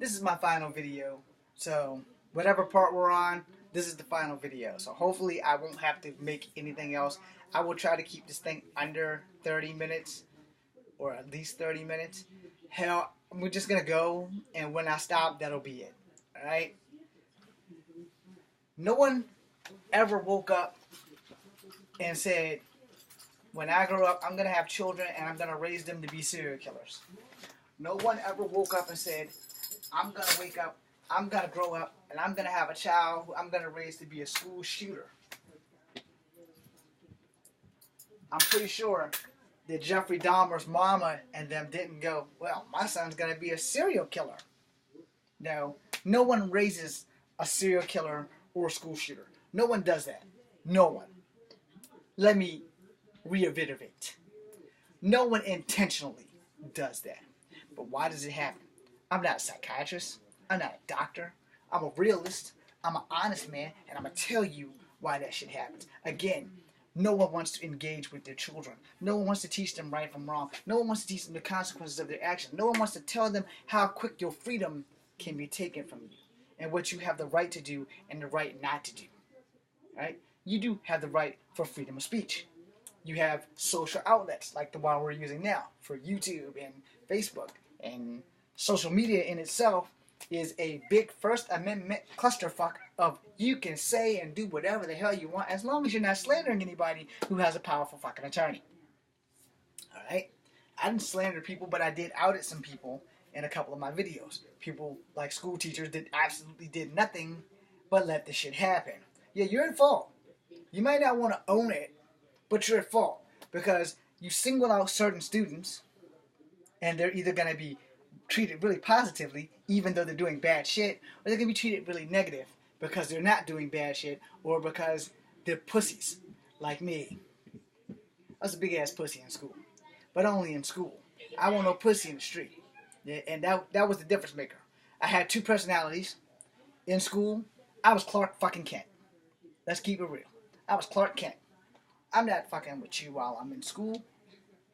this is my final video. So whatever part we're on, this is the final video. So hopefully I won't have to make anything else. I will try to keep this thing under 30 minutes or at least 30 minutes. Hell, we're just gonna go, and when I stop, that'll be it. Alright? No one ever woke up and said, when I grow up, I'm gonna have children and I'm gonna raise them to be serial killers. No one ever woke up and said, I'm gonna wake up, I'm gonna grow up, and I'm gonna have a child who I'm gonna raise to be a school shooter. I'm pretty sure that Jeffrey Dahmer's mama and them didn't go, well, my son's gonna be a serial killer. No, no one raises a serial killer or a school shooter. No one does that. No one. Let me reiterate. No one intentionally does that. But why does it happen? I'm not a psychiatrist. I'm not a doctor. I'm a realist. I'm an honest man, and I'm going to tell you why that shit happens. Again, no one wants to engage with their children. No one wants to teach them right from wrong. No one wants to teach them the consequences of their actions. No one wants to tell them how quick your freedom can be taken from you and what you have the right to do and the right not to do. Right? You do have the right for freedom of speech. You have social outlets like the one we're using now for YouTube and Facebook, and social media in itself is a big First Amendment clusterfuck of you can say and do whatever the hell you want as long as you're not slandering anybody who has a powerful fucking attorney. Alright? I didn't slander people, but I did out at some people in a couple of my videos. People like school teachers that absolutely did nothing but let this shit happen. Yeah, you're at fault. You might not want to own it, but you're at fault because you single out certain students and they're either going to be treated really positively even though they're doing bad shit, or they're going to be treated really negative because they're not doing bad shit or because they're pussies like me. I was a big ass pussy in school, but only in school. I want no pussy in the street. Yeah, and that was the difference maker. I had two personalities. In school, I was Clark fucking Kent. Let's keep it real. I was Clark Kent. I'm not fucking with you while I'm in school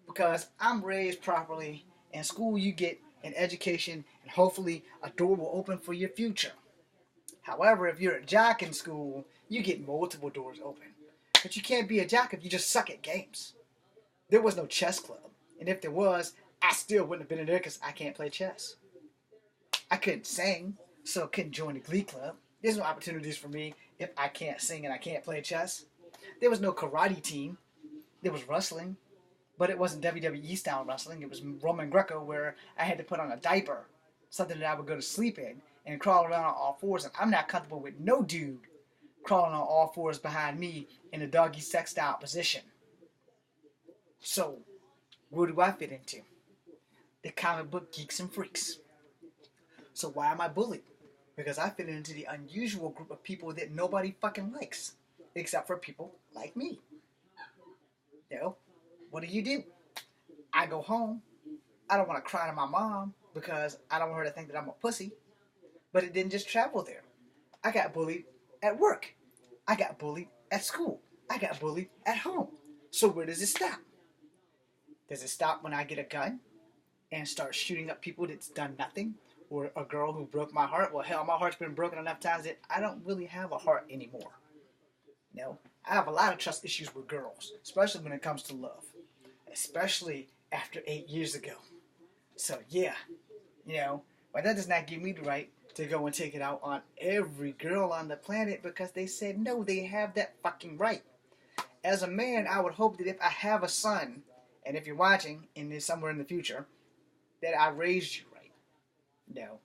because I'm raised properly. In school, you get an education and hopefully a door will open for your future. However, if you're a jock in school, you get multiple doors open. But you can't be a jock if you just suck at games. There was no chess club. And if there was, I still wouldn't have been in there because I can't play chess. I couldn't sing, so I couldn't join the glee club. There's no opportunities for me if I can't sing and I can't play chess. There was no karate team. There was wrestling, but it wasn't WWE style wrestling. It was Roman Greco where I had to put on a diaper, something that I would go to sleep in, and crawl around on all fours. And I'm not comfortable with no dude crawling on all fours behind me in a doggy sex style position. So, where do I fit into? The comic book geeks and freaks. So why am I bullied? Because I fit into the unusual group of people that nobody fucking likes, except for people like me. You know, what do? I go home. I don't want to cry to my mom because I don't want her to think that I'm a pussy. But it didn't just travel there. I got bullied at work. I got bullied at school. I got bullied at home. So where does it stop? Does it stop when I get a gun and start shooting up people that's done nothing? Or a girl who broke my heart? Well, hell, my heart's been broken enough times that I don't really have a heart anymore. You know, I have a lot of trust issues with girls, especially when it comes to love. Especially after 8 years ago. So, yeah, you know, but that does not give me the right to go and take it out on every girl on the planet because they said no, they have that fucking right. As a man, I would hope that if I have a son, and if you're watching, and there's somewhere in the future, that I raised you right. No.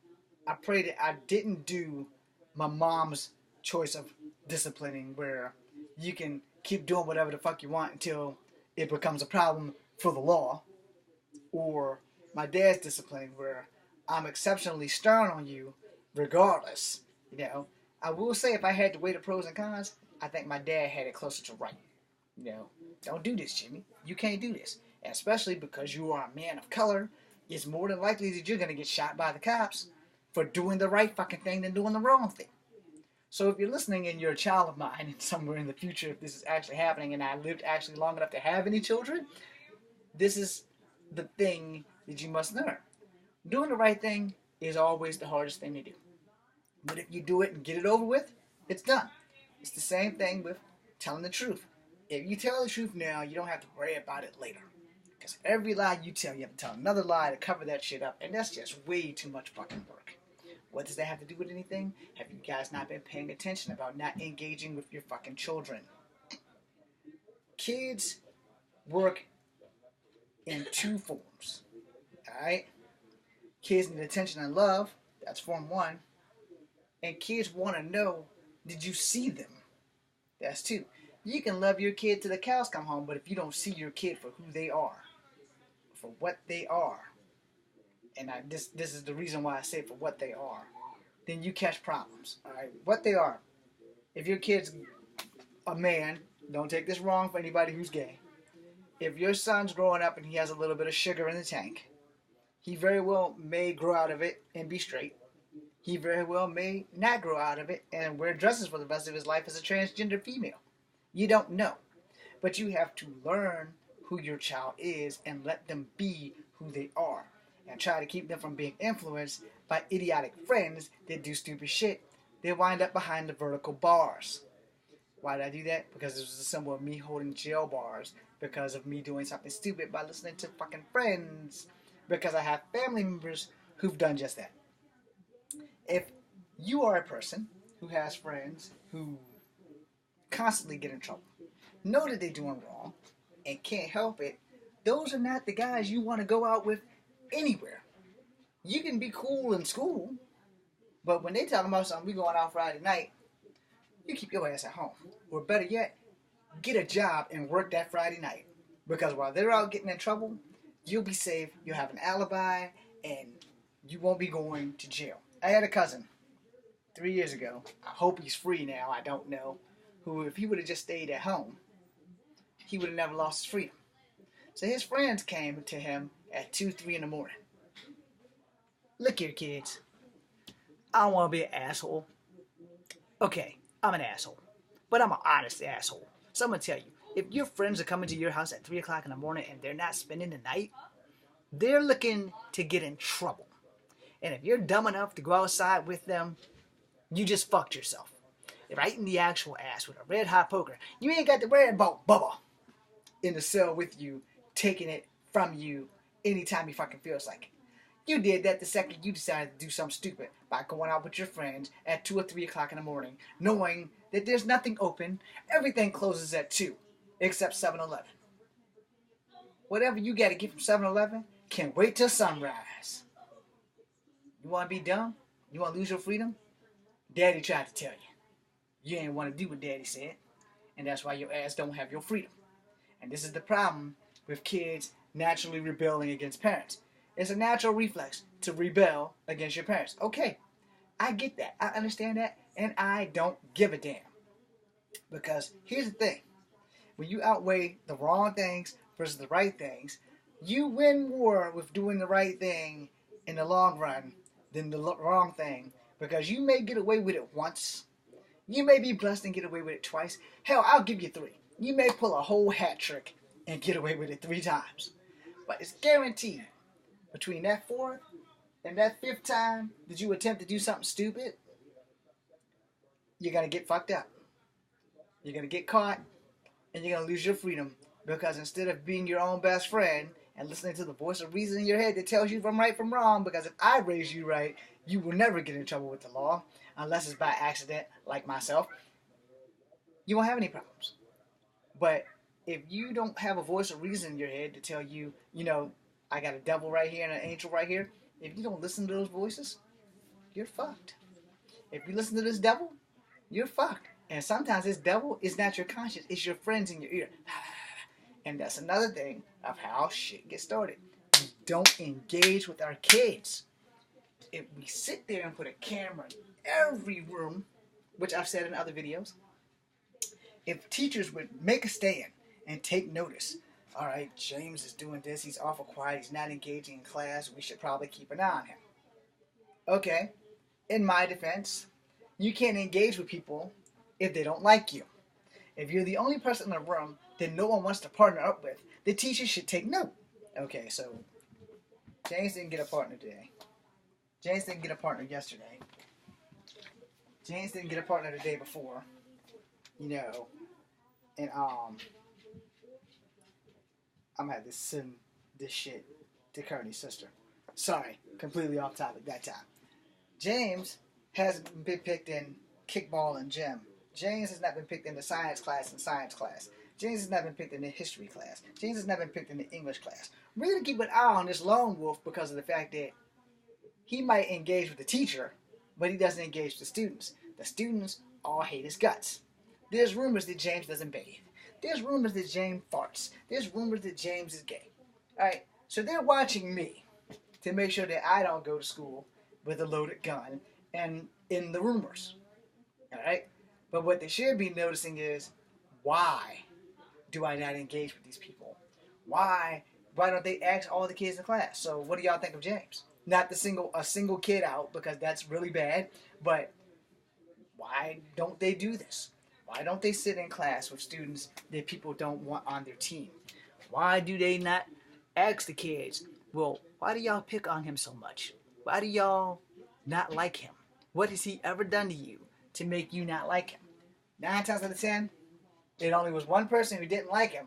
I pray that I didn't do my mom's choice of disciplining where you can keep doing whatever the fuck you want until it becomes a problem for the law. Or my dad's disciplining where I'm exceptionally stern on you regardless. You know, I will say if I had to weigh the pros and cons, I think my dad had it closer to right. You know, don't do this, Jimmy. You can't do this. And especially because you are a man of color, it's more than likely that you're going to get shot by the cops for doing the right fucking thing than doing the wrong thing. So if you're listening and you're a child of mine and somewhere in the future if this is actually happening and I lived actually long enough to have any children, this is the thing that you must learn. Doing the right thing is always the hardest thing to do. But if you do it and get it over with, it's done. It's the same thing with telling the truth. If you tell the truth now, you don't have to worry about it later. Because every lie you tell, you have to tell another lie to cover that shit up. And that's just way too much fucking work. What does that have to do with anything? Have you guys not been paying attention about not engaging with your fucking children? Kids work in two forms. Alright? Kids need attention and love. That's form one. And kids want to know, did you see them? That's two. You can love your kid till the cows come home, but if you don't see your kid for who they are, for what they are, and this is the reason why I say for what they are, then you catch problems. Alright? What they are. If your kid's a man, don't take this wrong for anybody who's gay. If your son's growing up and he has a little bit of sugar in the tank, he very well may grow out of it and be straight. He very well may not grow out of it and wear dresses for the rest of his life as a transgender female. You don't know. But you have to learn who your child is and let them be who they are. And try to keep them from being influenced by idiotic friends that do stupid shit. They wind up behind the vertical bars. Why did I do that? Because it was a symbol of me holding jail bars. Because of me doing something stupid by listening to fucking friends. Because I have family members who've done just that. If you are a person who has friends who constantly get in trouble, know that they're doing wrong, and can't help it, those are not the guys you want to go out with anywhere. You can be cool in school, but when they talking about something, we going out Friday night, you keep your ass at home. Or better yet, get a job and work that Friday night. Because while they're out getting in trouble, you'll be safe, you'll have an alibi, and you won't be going to jail. I had a cousin 3 years ago, I hope he's free now, I don't know, who if he would have just stayed at home, he would have never lost his freedom. So his friends came to him at 2, 3 in the morning. Look here, kids. I don't want to be an asshole. Okay, I'm an asshole. But I'm an honest asshole. So I'm going to tell you, if your friends are coming to your house at 3 o'clock in the morning and they're not spending the night, they're looking to get in trouble. And if you're dumb enough to go outside with them, you just fucked yourself. Right in the actual ass with a red hot poker. You ain't got to worry about Bubba in the cell with you, taking it from you anytime he fucking feels like it. You did that the second you decided to do something stupid by going out with your friends at 2 or 3 o'clock in the morning, knowing that there's nothing open, everything closes at 2, except 7-Eleven. Whatever you got to get from 7-Eleven can wait till sunrise. You want to be dumb? You want to lose your freedom? Daddy tried to tell you. You ain't want to do what Daddy said, and that's why your ass don't have your freedom. And this is the problem with kids naturally rebelling against parents. It's a natural reflex to rebel against your parents. Okay, I get that. I understand that, and I don't give a damn. Because here's the thing. When you outweigh the wrong things versus the right things, you win more with doing the right thing in the long run than the wrong thing. Because you may get away with it once. You may be blessed and get away with it twice. Hell, I'll give you 3. You may pull a whole hat trick and get away with it 3 times. But it's guaranteed between that 4th and that 5th time that you attempt to do something stupid, you're going to get fucked up. You're going to get caught and you're going to lose your freedom. Because instead of being your own best friend and listening to the voice of reason in your head that tells you from right from wrong, because if I raise you right, you will never get in trouble with the law, unless it's by accident, like myself, you won't have any problems. But if you don't have a voice of reason in your head to tell you, you know, I got a devil right here and an angel right here, if you don't listen to those voices, you're fucked. If you listen to this devil, you're fucked. And sometimes this devil is not your conscience, it's your friends in your ear. And that's another thing of how shit gets started. We don't engage with our kids. If we sit there and put a camera in every room, which I've said in other videos, if teachers would make a stand and take notice, all right, James is doing this, he's awful quiet, he's not engaging in class, we should probably keep an eye on him. Okay, in my defense, you can't engage with people if they don't like you. If you're the only person in the room that no one wants to partner up with, the teacher should take note. Okay, so James didn't get a partner today. James didn't get a partner yesterday. James didn't get a partner the day before. You know, and I'm gonna have to send this shit to Kearney's sister. Sorry, completely off topic that time. James hasn't been picked in kickball and gym. James has not been picked in the science class and science class. James has not been picked in the history class. James has not been picked in the English class. We're going to keep an eye on this lone wolf because of the fact that he might engage with the teacher, but he doesn't engage with the students. The students all hate his guts. There's rumors that James doesn't bathe. There's rumors that James farts. There's rumors that James is gay. Alright, so they're watching me to make sure that I don't go to school with a loaded gun and in the rumors. Alright? But what they should be noticing is, why do I not engage with these people? Why don't they ask all the kids in class? So what do y'all think of James? Not a single kid out, because that's really bad, but why don't they do this? Why don't they sit in class with students that people don't want on their team? Why do they not ask the kids, well, why do y'all pick on him so much? Why do y'all not like him? What has he ever done to you to make you not like him? 9 times out of 10, it only was one person who didn't like him,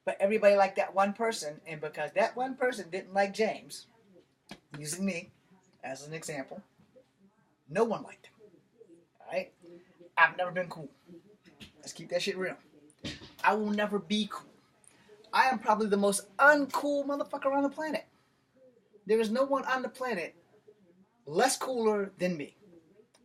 but everybody liked that one person, and because that one person didn't like James, using me as an example, no one liked him. Alright? I've never been cool. Let's keep that shit real. I will never be cool. I am probably the most uncool motherfucker on the planet. There is no one on the planet less cooler than me.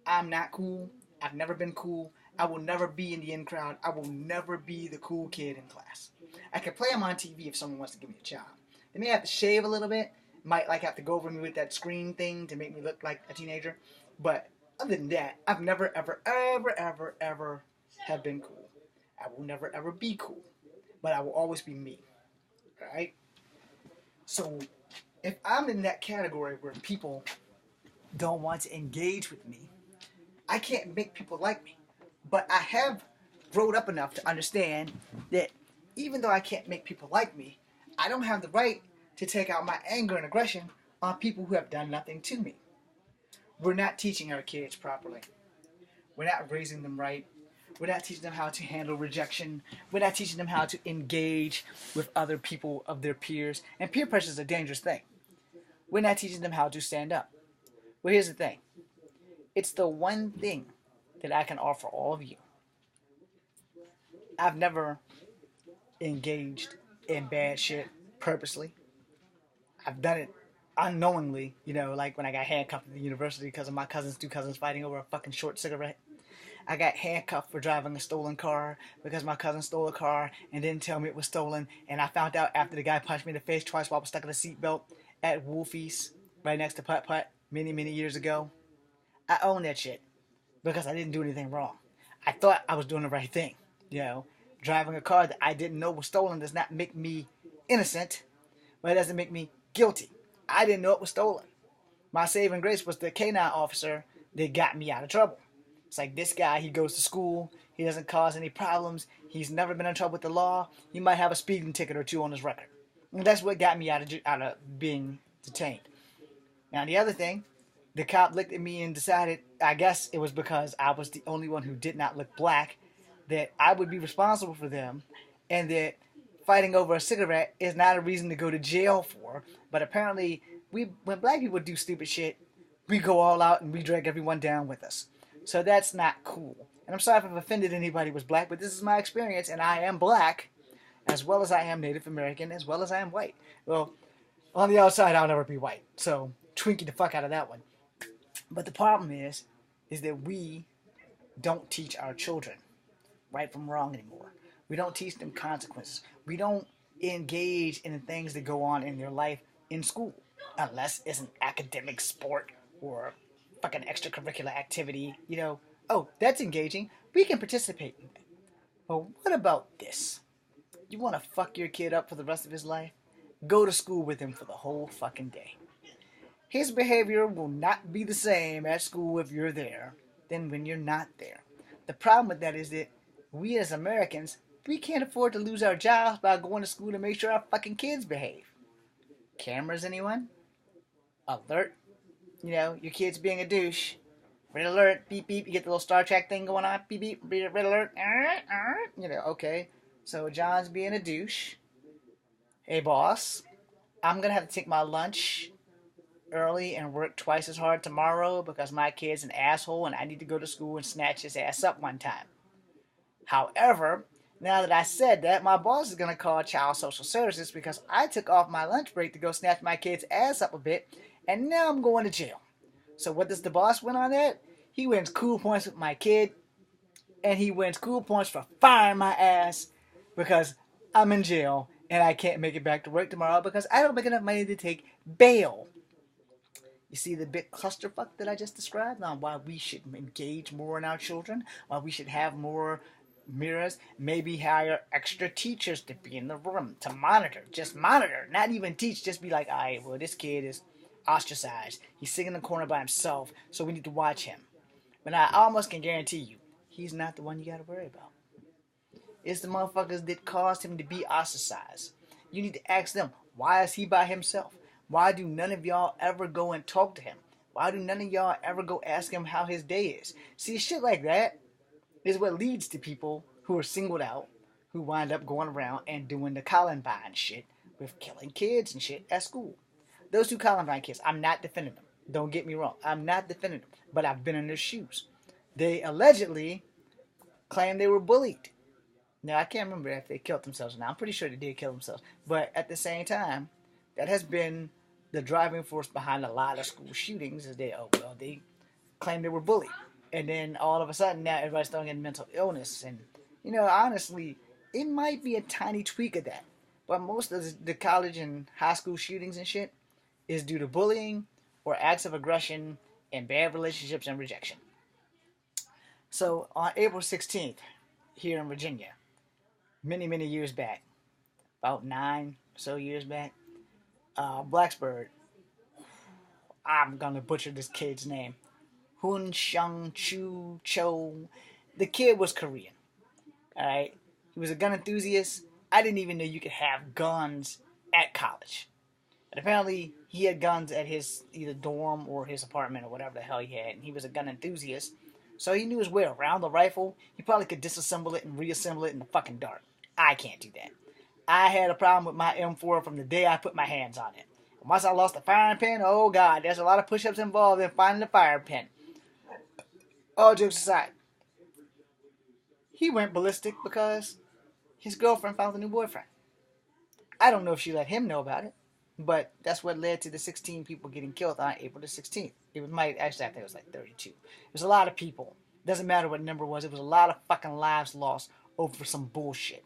I'm not cool. I've never been cool. I will never be in the in crowd. I will never be the cool kid in class. I can play them on TV if someone wants to give me a job. They may have to shave a little bit. Might like have to go over me with that screen thing to make me look like a teenager. But other than that, I've never, ever, ever, ever, ever have been cool. I will never, ever be cool. But I will always be me. Alright? So, if I'm in that category where people don't want to engage with me, I can't make people like me. But I have grown up enough to understand that even though I can't make people like me, I don't have the right to take out my anger and aggression on people who have done nothing to me. We're not teaching our kids properly. We're not raising them right. We're not teaching them how to handle rejection. We're not teaching them how to engage with other people of their peers. And peer pressure is a dangerous thing. We're not teaching them how to stand up. Well, here's the thing. It's the one thing that I can offer all of you. I've never engaged in bad shit purposely. I've done it unknowingly, like when I got handcuffed at the university because of my two cousins fighting over a fucking short cigarette. I got handcuffed for driving a stolen car because my cousin stole a car and didn't tell me it was stolen. And I found out after the guy punched me in the face twice while I was stuck in a seatbelt at Wolfie's right next to Putt Putt many, many years ago. I own that shit because I didn't do anything wrong. I thought I was doing the right thing. Driving a car that I didn't know was stolen does not make me innocent, but it doesn't make me guilty. I didn't know it was stolen. My saving grace was the K-9 officer that got me out of trouble. It's like, this guy, he goes to school, he doesn't cause any problems, he's never been in trouble with the law, he might have a speeding ticket or 2 on his record. And that's what got me out of being detained. Now the other thing, the cop looked at me and decided, I guess it was because I was the only one who did not look black, that I would be responsible for them, and that fighting over a cigarette is not a reason to go to jail for. But apparently, when black people do stupid shit, we go all out and we drag everyone down with us. So that's not cool. And I'm sorry if I've offended anybody who was black, but this is my experience, and I am black, as well as I am Native American, as well as I am white. Well, on the outside, I'll never be white. So, Twinkie the fuck out of that one. But the problem is that we don't teach our children right from wrong anymore. We don't teach them consequences. We don't engage in the things that go on in their life in school, unless it's an academic sport or fucking extracurricular activity. Oh, that's engaging. We can participate in that. But what about this? You want to fuck your kid up for the rest of his life? Go to school with him for the whole fucking day. His behavior will not be the same at school if you're there than when you're not there. The problem with that is that we as Americans, we can't afford to lose our jobs by going to school to make sure our fucking kids behave. Cameras, anyone? Alert? You know, your kid's being a douche. Red alert, beep beep. You get the little Star Trek thing going on. Beep beep, red alert. You know, okay. So John's being a douche. Hey boss, I'm gonna have to take my lunch early and work twice as hard tomorrow because my kid's an asshole and I need to go to school and snatch his ass up one time. However, now that I said that, my boss is going to call Child Social Services because I took off my lunch break to go snatch my kid's ass up a bit, and now I'm going to jail. So what does the boss win on that? He wins cool points with my kid, and he wins cool points for firing my ass because I'm in jail and I can't make it back to work tomorrow because I don't make enough money to take bail. You see the big clusterfuck that I just described on why we should engage more in our children, why we should have more mirrors, maybe hire extra teachers to be in the room to monitor, just monitor, not even teach, just be like, all right, well, this kid is ostracized. He's sitting in the corner by himself, so we need to watch him. But I almost can guarantee you, he's not the one you got to worry about. It's the motherfuckers that caused him to be ostracized. You need to ask them, why is he by himself? Why do none of y'all ever go and talk to him? Why do none of y'all ever go ask him how his day is? See, shit like that is what leads to people who are singled out, who wind up going around and doing the Columbine shit with killing kids and shit at school. Those two Columbine kids, I'm not defending them. Don't get me wrong. I'm not defending them. But I've been in their shoes. They allegedly claimed they were bullied. Now, I can't remember if they killed themselves or not. I'm pretty sure they did kill themselves. But at the same time, that has been the driving force behind a lot of school shootings is they claimed they were bullied. And then all of a sudden now everybody's starting getting mental illness. And, you know, honestly, it might be a tiny tweak of that. But most of the college and high school shootings and shit is due to bullying or acts of aggression and bad relationships and rejection. So on April 16th, here in Virginia, many, many years back, about 9 or so years back, Blacksburg, I'm gonna butcher this kid's name, Hun Shang Chu Cho. The kid was Korean, alright? He was a gun enthusiast. I didn't even know you could have guns at college. But apparently, he had guns at his either dorm or his apartment or whatever the hell he had, and he was a gun enthusiast. So he knew his way around the rifle. He probably could disassemble it and reassemble it in the fucking dark. I can't do that. I had a problem with my M4 from the day I put my hands on it. And once I lost the firing pin, oh god, there's a lot of push-ups involved in finding the firing pin. All jokes aside, he went ballistic because his girlfriend found a new boyfriend. I don't know if she let him know about it, but that's what led to the 16 people getting killed on April the 16th. It might actually, I think it was like 32. It was a lot of people. Doesn't matter what number it was. It was a lot of fucking lives lost over some bullshit.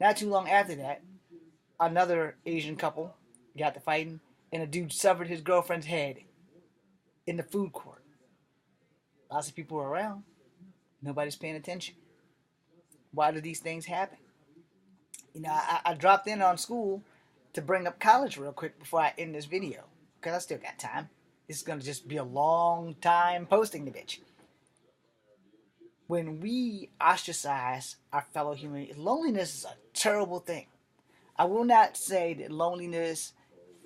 Not too long after that, another Asian couple got to fighting, and a dude severed his girlfriend's head in the food court. Lots of people were around. Nobody's paying attention. Why do these things happen? You know, I dropped in on school to bring up college real quick before I end this video, because I still got time. This is going to just be a long time posting the bitch. When we ostracize our fellow human, loneliness is a terrible thing. I will not say that loneliness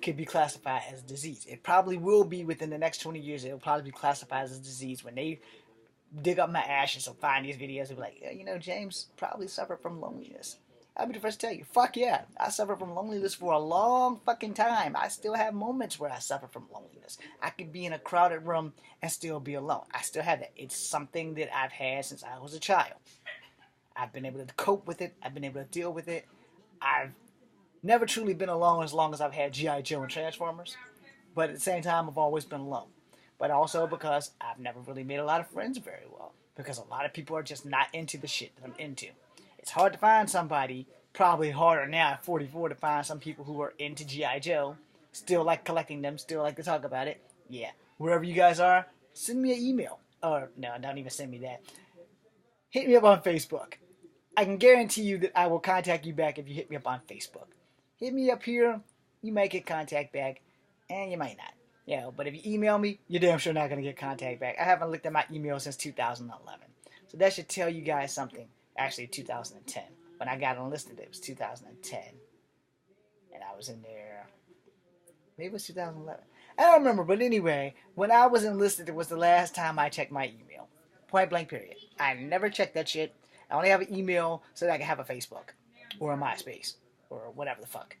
could be classified as a disease. It probably will be within the next 20 years. It will probably be classified as a disease. When they dig up my ashes and find these videos, they'll be like, yeah, you know, James probably suffered from loneliness. I'll be the first to tell you, fuck yeah, I suffered from loneliness for a long fucking time. I still have moments where I suffer from loneliness. I could be in a crowded room and still be alone. I still have that. It's something that I've had since I was a child. I've been able to cope with it. I've been able to deal with it. I've never truly been alone as long as I've had G.I. Joe and Transformers. But at the same time, I've always been alone. But also because I've never really made a lot of friends very well. Because a lot of people are just not into the shit that I'm into. It's hard to find somebody, probably harder now at 44 to find some people who are into G.I. Joe, still like collecting them, still like to talk about it. Yeah, wherever you guys are, send me an email. Or, no, don't even send me that. Hit me up on Facebook. I can guarantee you that I will contact you back if you hit me up on Facebook. Hit me up here, you might get contact back, and you might not. Yeah, but if you email me, you're damn sure not going to get contact back. I haven't looked at my email since 2011. So that should tell you guys something. Actually, 2010. When I got enlisted, it was 2010. And I was in there. Maybe it was 2011. I don't remember, but anyway, when I was enlisted, it was the last time I checked my email. Point blank, period. I never checked that shit. I only have an email so that I can have a Facebook or a MySpace or whatever the fuck.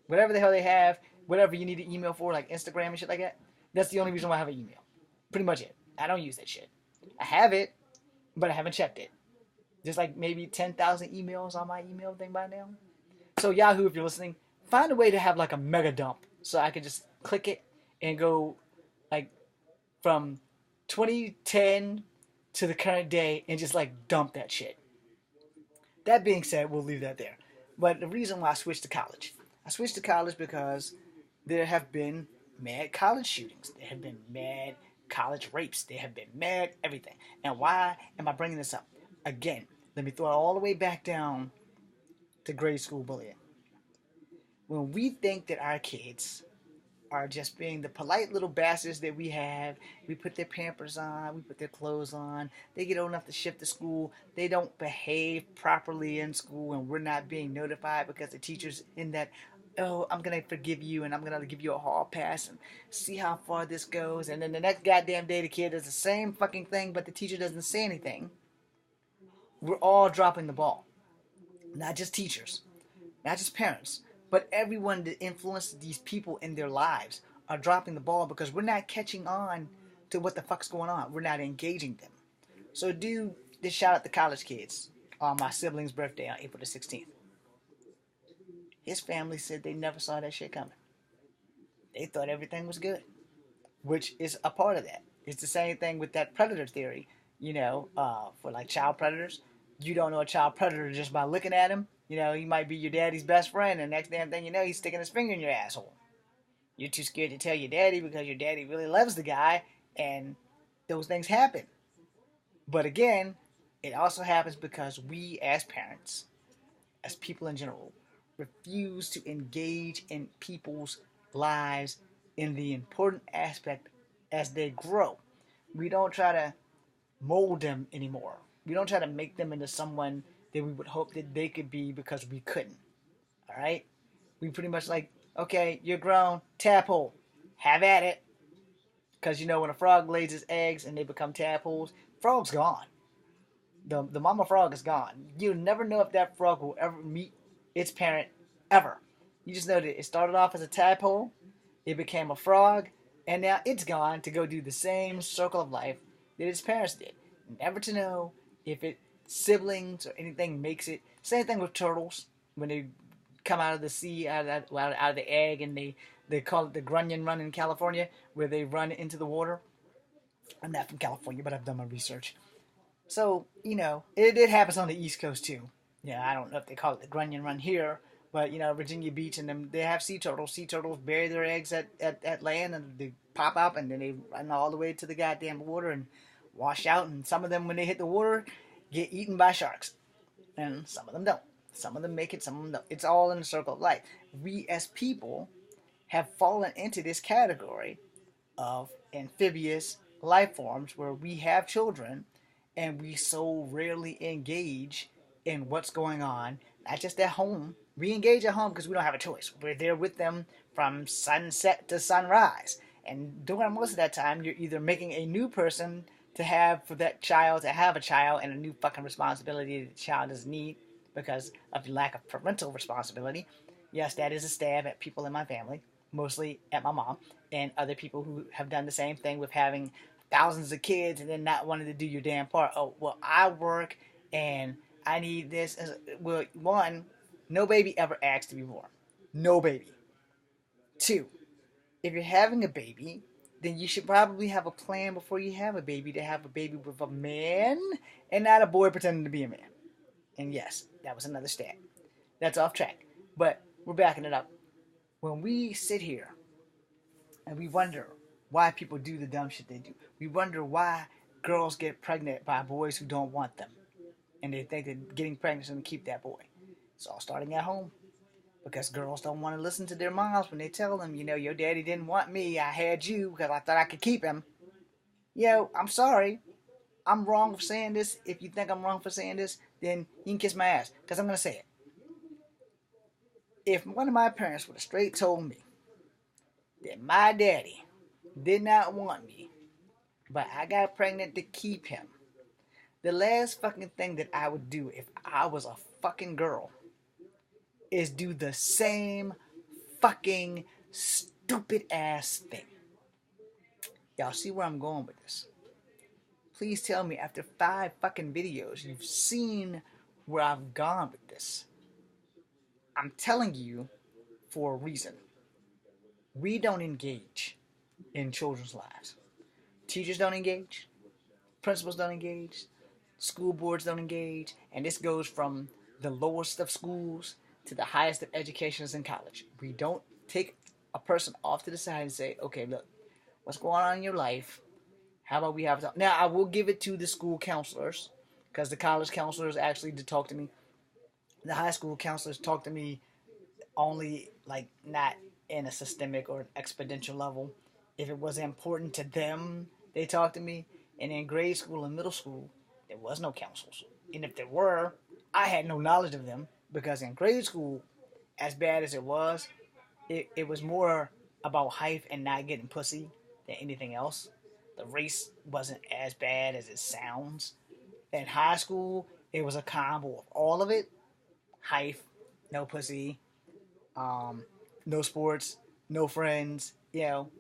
Whatever the hell they have, whatever you need an email for, like Instagram and shit like that. That's the only reason why I have an email. Pretty much it. I don't use that shit. I have it, but I haven't checked it. There's like maybe 10,000 emails on my email thing by now. So Yahoo, if you're listening, find a way to have like a mega dump so I can just click it and go like from 2010 to the current day and just like dump that shit. That being said, we'll leave that there. But the reason why I switched to college because there have been mad college shootings. There have been mad college rapes. There have been mad everything. And why am I bringing this up? Again, let me throw it all the way back down to grade school bullying. When we think that our kids are just being the polite little bastards that we have. We put their pampers on, we put their clothes on, they get old enough to shift to school, they don't behave properly in school, and we're not being notified because the teacher's in that, oh, I'm going to forgive you, and I'm going to give you a hall pass, and see how far this goes, and then the next goddamn day the kid does the same fucking thing, but the teacher doesn't say anything. We're all dropping the ball. Not just teachers, not just parents, but everyone that influences these people in their lives are dropping the ball because we're not catching on to what the fuck's going on. We're not engaging them. So do this shout out to college kids on my sibling's birthday on April the 16th. His family said they never saw that shit coming. They thought everything was good, which is a part of that. It's the same thing with that predator theory, for like child predators. You don't know a child predator just by looking at him. He might be your daddy's best friend, and the next damn thing you know, he's sticking his finger in your asshole. You're too scared to tell your daddy because your daddy really loves the guy, and those things happen. But again, it also happens because we as parents, as people in general, refuse to engage in people's lives in the important aspect as they grow. We don't try to mold them anymore. We don't try to make them into someone that we would hope that they could be because we couldn't. All right? We pretty much like, okay, you're grown, tadpole, have at it. Because when a frog lays its eggs and they become tadpoles, frog's gone. The mama frog is gone. You'll never know if that frog will ever meet its parent, ever. You just know that it started off as a tadpole, it became a frog, and now it's gone to go do the same circle of life that its parents did. Never to know if its siblings or anything makes it. Same thing with turtles. When they come out of the sea, out of the egg, and they call it the grunion run in California, where they run into the water. I'm not from California, but I've done my research. So, it happens on the East Coast too. I don't know if they call it the grunion run here, but, Virginia Beach and them, they have sea turtles. Sea turtles bury their eggs at land, and they pop up, and then they run all the way to the goddamn water and wash out. And some of them, when they hit the water, get eaten by sharks. And some of them don't. Some of them make it, some of them don't. It's all in the circle of life. We as people have fallen into this category of amphibious life forms where we have children and we so rarely engage in what's going on, not just at home. We engage at home because we don't have a choice. We're there with them from sunset to sunrise. And during most of that time, you're either making a new person to have for that child to have a child and a new fucking responsibility that the child doesn't need because of the lack of parental responsibility. Yes, that is a stab at people in my family, mostly at my mom and other people who have done the same thing with having thousands of kids and then not wanting to do your damn part. Oh, well, I work and I need this. Well, one, no baby ever asked to be born. No baby. Two, if you're having a baby, then you should probably have a plan before you have a baby to have a baby with a man and not a boy pretending to be a man. And yes, that was another stat. That's off track. But we're backing it up. When we sit here and we wonder why people do the dumb shit they do, we wonder why girls get pregnant by boys who don't want them. And they think that getting pregnant is going to keep that boy. It's all starting at home. Because girls don't want to listen to their moms when they tell them, your daddy didn't want me, I had you because I thought I could keep him. I'm sorry. I'm wrong for saying this. If you think I'm wrong for saying this, then you can kiss my ass. Because I'm going to say it. If one of my parents would have straight told me that my daddy did not want me, but I got pregnant to keep him. The last fucking thing that I would do if I was a fucking girl is do the same fucking stupid ass thing. Y'all see where I'm going with this? Please tell me after 5 fucking videos you've seen where I've gone with this. I'm telling you for a reason. We don't engage in children's lives. Teachers don't engage. Principals don't engage. School boards don't engage. And this goes from the lowest of schools to the highest of educations in college. We don't take a person off to the side and say, okay, look, what's going on in your life? How about we have a... Now, I will give it to the school counselors, because the college counselors actually did talk to me. The high school counselors talk to me only, like, not in a systemic or an exponential level. If it was important to them, they talked to me. And in grade school and middle school, there was no counselors. And if there were, I had no knowledge of them, because in grade school, as bad as it was more about height and not getting pussy than anything else. The race wasn't as bad as it sounds. In high school, it was a combo of all of it. Height, no pussy, no sports, no friends. You know,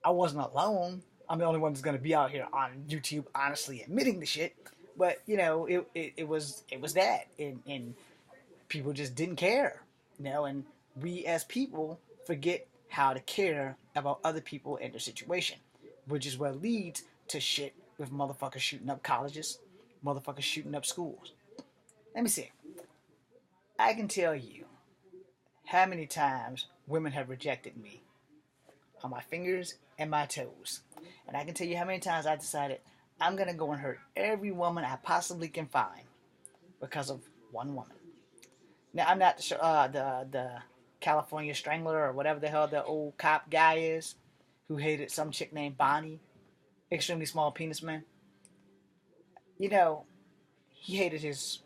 I wasn't alone. I'm the only one that's gonna be out here on YouTube honestly admitting the shit. But you know, it was that, and people just didn't care. You know, and we as people forget how to care about other people and their situation, which is what leads to shit with motherfuckers shooting up colleges, motherfuckers shooting up schools. Let me see. I can tell you how many times women have rejected me on my fingers and my toes. And I can tell you how many times I decided I'm going to go and hurt every woman I possibly can find because of one woman. Now, I'm not the California Strangler or whatever the hell the old cop guy is who hated some chick named Bonnie, extremely small penis man. You know, he hated his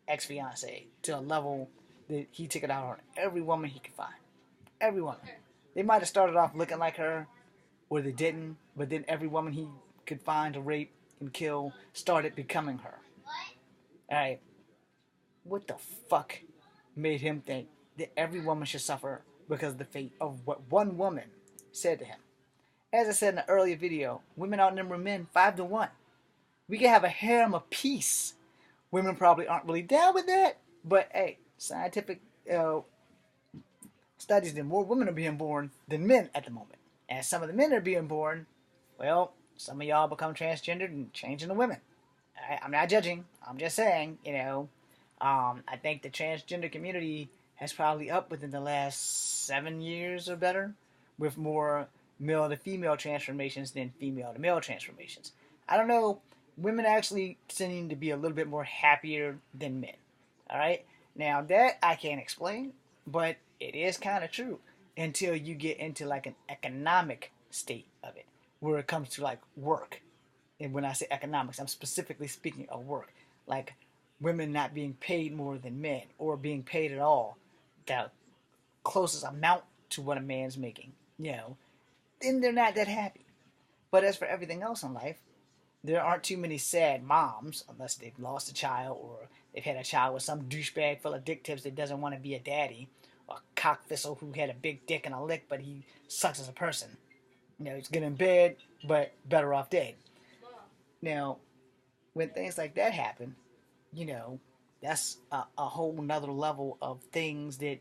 ex-fiancée to a level that he took it out on every woman he could find. Every woman. They might have started off looking like her, or they didn't, but then every woman he could find to rape and kill started becoming her. Alright, what the fuck made him think that every woman should suffer because of the fate of what one woman said to him? As I said in the earlier video, women outnumber men 5-1. We can have a harem of peace. Women probably aren't really down with that, but hey, scientific studies that more women are being born than men at the moment. And some of the men that are being born, well, some of y'all become transgendered and changing to women. I'm not judging. I'm just saying, you know, I think the transgender community has probably upped within the last 7 years or better, with more male to female transformations than female to male transformations. I don't know. Women actually seem to be a little bit more happier than men. All right. Now that I can't explain, but it is kind of true until you get into like an economic state of it, where it comes to like work. And when I say economics, I'm specifically speaking of work, like women not being paid more than men, or being paid at all, the closest amount to what a man's making, you know, then they're not that happy. But as for everything else in life, there aren't too many sad moms, unless they've lost a child or they've had a child with some douchebag full of dick tips that doesn't want to be a daddy, or a cock thistle who had a big dick and a lick, but he sucks as a person. You know, he's good in bed, but better off dead. Now, when things like that happen, you know, that's a whole nother level of things that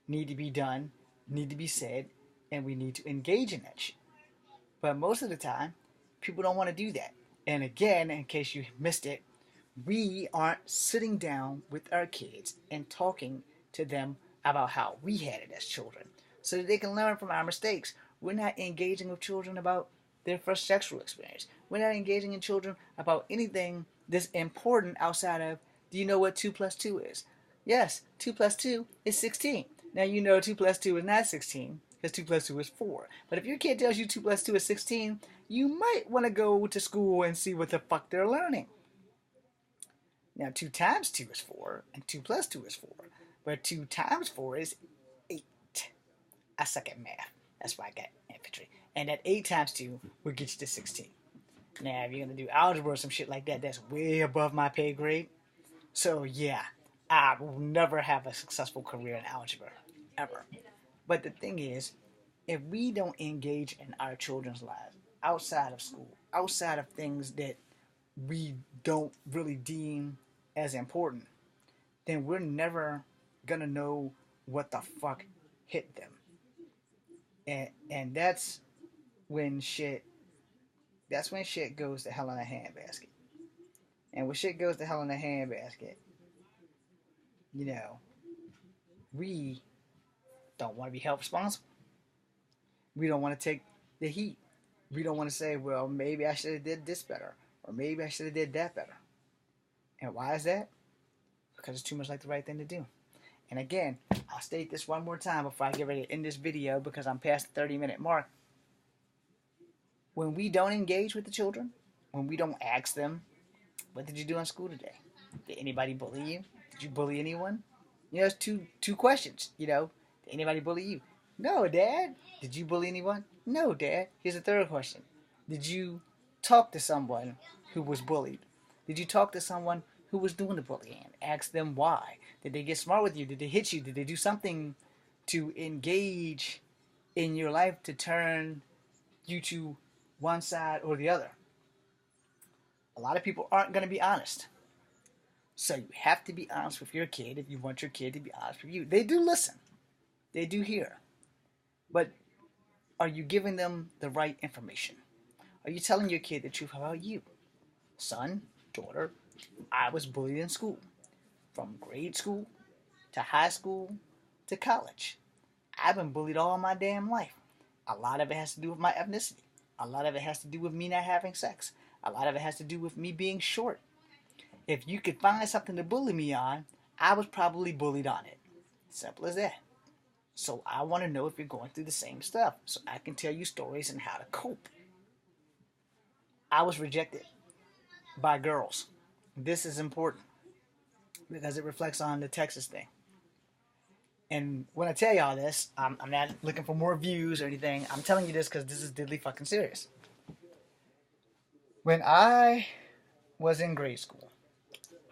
need to be done, need to be said, and we need to engage in that shit. But most of the time, people don't want to do that. And again, in case you missed it, we aren't sitting down with our kids and talking to them about how we had it as children, so that they can learn from our mistakes. We're not engaging with children about their first sexual experience. We're not engaging in children about anything that's important outside of, do you know what 2 plus 2 is? Yes, 2 plus 2 is 16. Now you know 2 plus 2 is not 16, because 2 plus 2 is 4. But if your kid tells you 2 plus 2 is 16, you might want to go to school and see what the fuck they're learning. Now 2 times 2 is 4, and 2 plus 2 is 4. But 2 times 4 is 8. I suck at math. That's why I got infantry. And that 8 times 2 will get you to 16. Now, if you're going to do algebra or some shit like that, that's way above my pay grade. So, yeah, I will never have a successful career in algebra, ever. But the thing is, if we don't engage in our children's lives outside of school, outside of things that we don't really deem as important, then we're never gonna know what the fuck hit them. And when shit that's when shit goes to hell in a handbasket. And when shit goes to hell in a handbasket, you know, we don't want to be held responsible. We don't want to take the heat. We don't want to say, well, maybe I should have did this better, or maybe I should have did that better. And why is that? Because it's too much like the right thing to do. And again, I'll state this one more time before I get ready to end this video because I'm past the 30-minute mark. When we don't engage with the children, when we don't ask them, what did you do in school today? Did anybody bully you? Did you bully anyone? You know, it's two questions. You know, did anybody bully you? No, Dad. Did you bully anyone? No, Dad. Here's a third question. Did you talk to someone who was bullied? Did you talk to someone who was doing the bullying? Ask them why. Did they get smart with you? Did they hit you? Did they do something to engage in your life to turn you to one side or the other? A lot of people aren't going to be honest. So you have to be honest with your kid if you want your kid to be honest with you. They do listen. They do hear. But are you giving them the right information? Are you telling your kid the truth about you? Son, daughter, I was bullied in school. From grade school to high school to college. I've been bullied all my damn life. A lot of it has to do with my ethnicity. A lot of it has to do with me not having sex. A lot of it has to do with me being short. If you could find something to bully me on, I was probably bullied on it. Simple as that. So I want to know if you're going through the same stuff so I can tell you stories and how to cope. I was rejected by girls. This is important because it reflects on the Texas thing. And when I tell y'all this, I'm not looking for more views or anything. I'm telling you this because this is deadly fucking serious. When I was in grade school,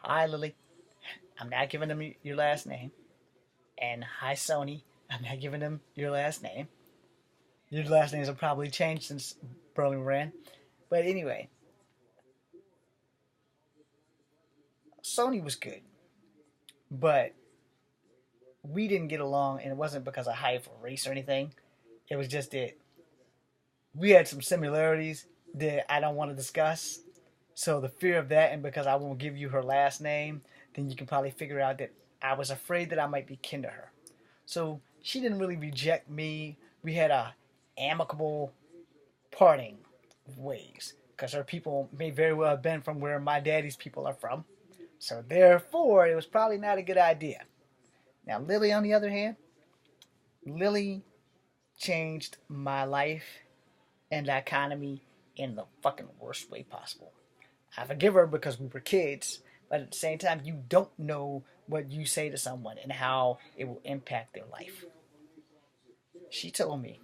hi Lily, I'm not giving them your last name. And hi Sony, I'm not giving them your last name. Your last names have probably changed since Burling ran. But anyway, Sony was good. But we didn't get along, and it wasn't because of height or race or anything. It was just that we had some similarities that I don't want to discuss. So the fear of that, and because I won't give you her last name, then you can probably figure out that I was afraid that I might be kin to her. So she didn't really reject me. We had a amicable parting of ways because her people may very well have been from where my daddy's people are from. So therefore, it was probably not a good idea. Now, Lily, on the other hand, Lily changed my life and the economy in the fucking worst way possible. I forgive her because we were kids, but at the same time, you don't know what you say to someone and how it will impact their life. She told me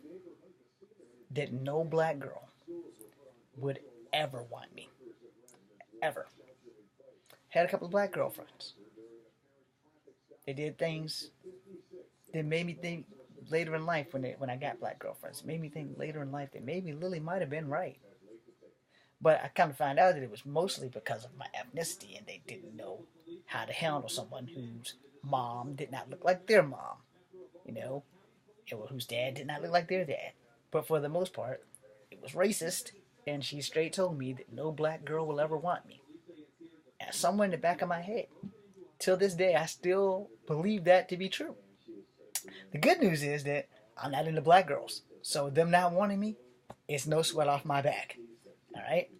that no black girl would ever want me. Ever. Had a couple of black girlfriends. They did things that made me think later in life when I got black girlfriends. Made me think later in life that maybe Lily might have been right. But I kind of found out that it was mostly because of my ethnicity and they didn't know how to handle someone whose mom did not look like their mom. You know, whose dad did not look like their dad. But for the most part, it was racist, and she straight told me that no black girl will ever want me. And somewhere in the back of my head, till this day, I still believe that to be true. The good news is that I'm not into black girls, so them not wanting me, it's no sweat off my back. Alright?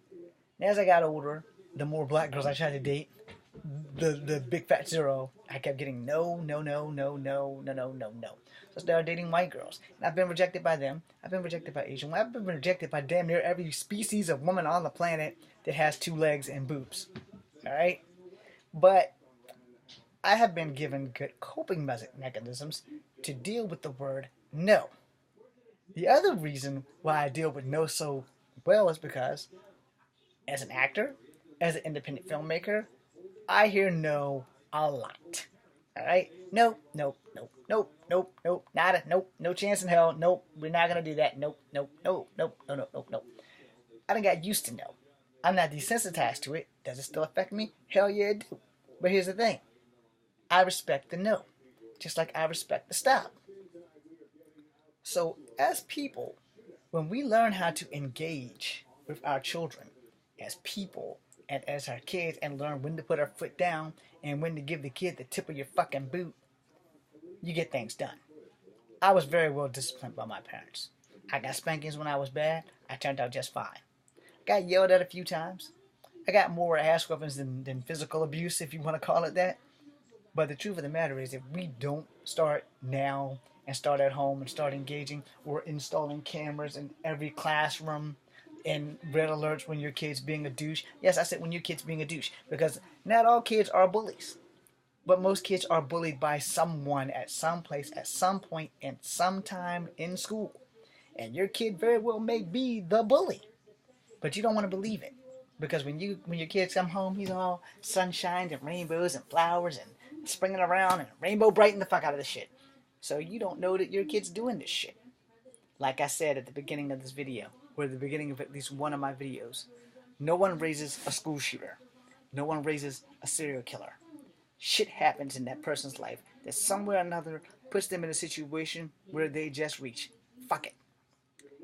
And as I got older, the more black girls I tried to date, the big fat zero, I kept getting no. So I started dating white girls. And I've been rejected by them. I've been rejected by Asian women. I've been rejected by damn near every species of woman on the planet that has 2 legs and boobs. Alright? But I have been given good coping mechanisms to deal with the word no. The other reason why I deal with no so well is because, as an actor, as an independent filmmaker, I hear no a lot. All right, nope, nope, nope, nope, nope, nope, nada, nope, no chance in hell, nope, we're not gonna do that, nope, nope, nope, nope, no, no, nope, nope. I done got used to no. I'm not desensitized to it. Does it still affect me? Hell yeah, it do. But here's the thing: I respect the no, just like I respect the stop. So, as people, when we learn how to engage with our children as people and as our kids and learn when to put our foot down and when to give the kid the tip of your fucking boot, you get things done. I was very well disciplined by my parents. I got spankings when I was bad. I turned out just fine. Got yelled at a few times. I got more ass whoopings than physical abuse, if you want to call it that. But the truth of the matter is, if we don't start now and start at home and start engaging, we're installing cameras in every classroom and red alerts when your kid's being a douche. Yes, I said when your kid's being a douche, because not all kids are bullies. But most kids are bullied by someone at some place, at some point, and sometime in school. And your kid very well may be the bully, but you don't want to believe it, because when your kids come home, he's all sunshine and rainbows and flowers and springing around and rainbow brighten the fuck out of the shit. So you don't know that your kid's doing this shit. Like I said at the beginning of this video, or at the beginning of at least one of my videos, no one raises a school shooter. No one raises a serial killer. Shit happens in that person's life that somewhere or another puts them in a situation where they just reach fuck it.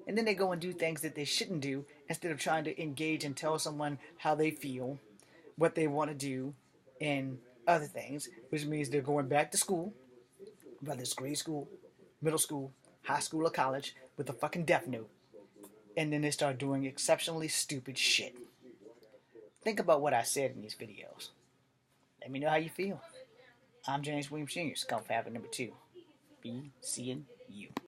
And then they go and do things that they shouldn't do instead of trying to engage and tell someone how they feel, what they want to do, and other things, which means they're going back to school, whether it's grade school, middle school, high school, or college, with a fucking death note. And then they start doing exceptionally stupid shit. Think about what I said in these videos. Let me know how you feel. I'm James Williams Jr., Scum Fabric number 2. Be seeing you.